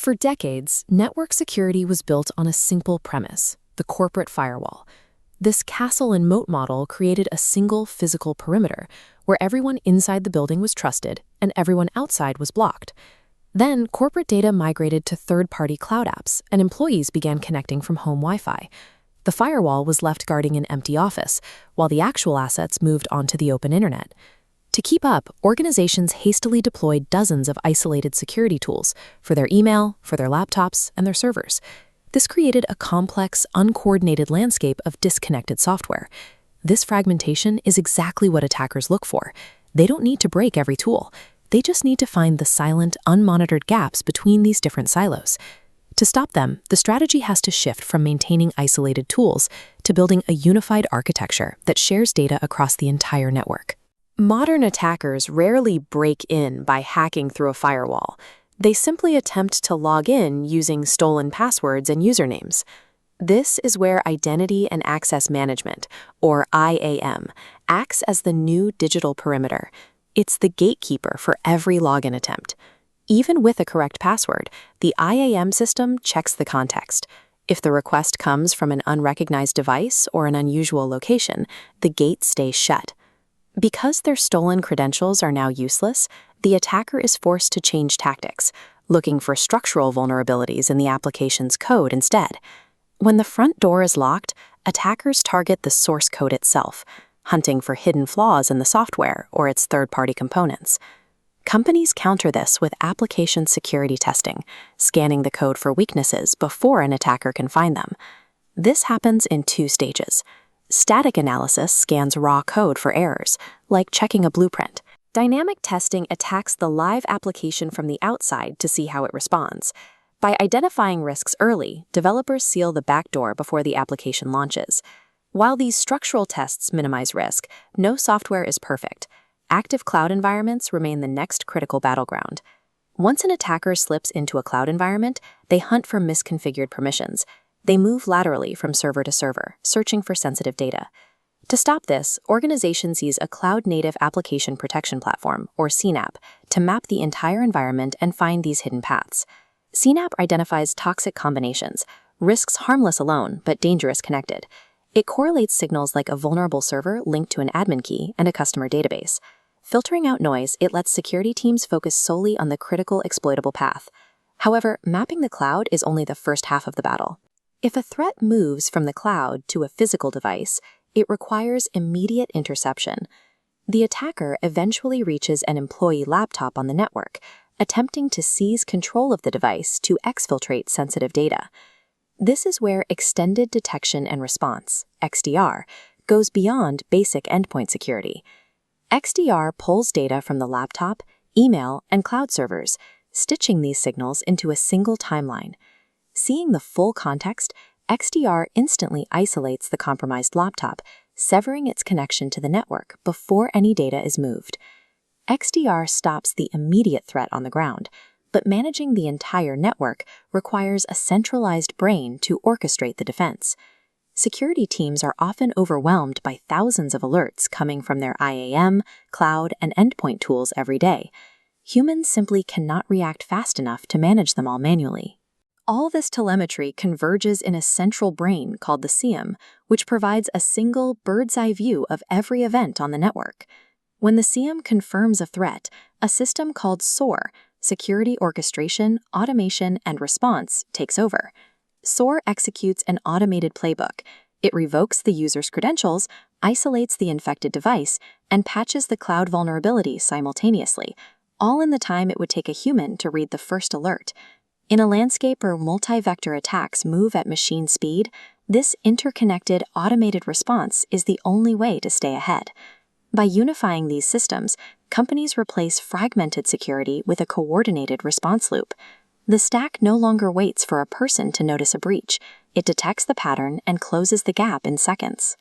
For decades, network security was built on a simple premise: the corporate firewall. This castle and moat model created a single physical perimeter where everyone inside the building was trusted and everyone outside was blocked. Then, corporate data migrated to third-party cloud apps, and employees began connecting from home Wi-Fi. The firewall was left guarding an empty office, while the actual assets moved onto the open internet. To keep up, organizations hastily deployed dozens of isolated security tools for their email, for their laptops, and their servers. This created a complex, uncoordinated landscape of disconnected software. This fragmentation is exactly what attackers look for. They don't need to break every tool. They just need to find the silent, unmonitored gaps between these different silos. To stop them, the strategy has to shift from maintaining isolated tools to building a unified architecture that shares data across the entire network. Modern attackers rarely break in by hacking through a firewall. They simply attempt to log in using stolen passwords and usernames. This is where Identity and Access Management, or IAM, acts as the new digital perimeter. It's the gatekeeper for every login attempt. Even with a correct password, the IAM system checks the context. If the request comes from an unrecognized device or an unusual location, the gate stays shut. Because their stolen credentials are now useless, the attacker is forced to change tactics, looking for structural vulnerabilities in the application's code instead. When the front door is locked, attackers target the source code itself, hunting for hidden flaws in the software or its third-party components. Companies counter this with application security testing, scanning the code for weaknesses before an attacker can find them. This happens in two stages. Static analysis scans raw code for errors, like checking a blueprint. Dynamic testing attacks the live application from the outside to see how it responds. By identifying risks early, developers seal the backdoor before the application launches. While these structural tests minimize risk, no software is perfect. Active cloud environments remain the next critical battleground. Once an attacker slips into a cloud environment, they hunt for misconfigured permissions. They move laterally from server to server, searching for sensitive data. To stop this, organizations use a cloud-native application protection platform, or CNAPP, to map the entire environment and find these hidden paths. CNAPP identifies toxic combinations, risks harmless alone but dangerous connected. It correlates signals like a vulnerable server linked to an admin key and a customer database. Filtering out noise, it lets security teams focus solely on the critical exploitable path. However, mapping the cloud is only the first half of the battle. If a threat moves from the cloud to a physical device, it requires immediate interception. The attacker eventually reaches an employee laptop on the network, attempting to seize control of the device to exfiltrate sensitive data. This is where Extended Detection and Response, XDR, goes beyond basic endpoint security. XDR pulls data from the laptop, email, and cloud servers, stitching these signals into a single timeline. Seeing the full context, XDR instantly isolates the compromised laptop, severing its connection to the network before any data is moved. XDR stops the immediate threat on the ground, but managing the entire network requires a centralized brain to orchestrate the defense. Security teams are often overwhelmed by thousands of alerts coming from their IAM, cloud, and endpoint tools every day. Humans simply cannot react fast enough to manage them all manually. All this telemetry converges in a central brain called the SIEM, which provides a single bird's-eye view of every event on the network. When the SIEM confirms a threat, a system called SOAR, Security Orchestration, Automation, and Response, takes over. SOAR executes an automated playbook. It revokes the user's credentials, isolates the infected device, and patches the cloud vulnerability simultaneously, all in the time it would take a human to read the first alert. In a landscape where multi-vector attacks move at machine speed, this interconnected, automated response is the only way to stay ahead. By unifying these systems, companies replace fragmented security with a coordinated response loop. The stack no longer waits for a person to notice a breach. It detects the pattern and closes the gap in seconds.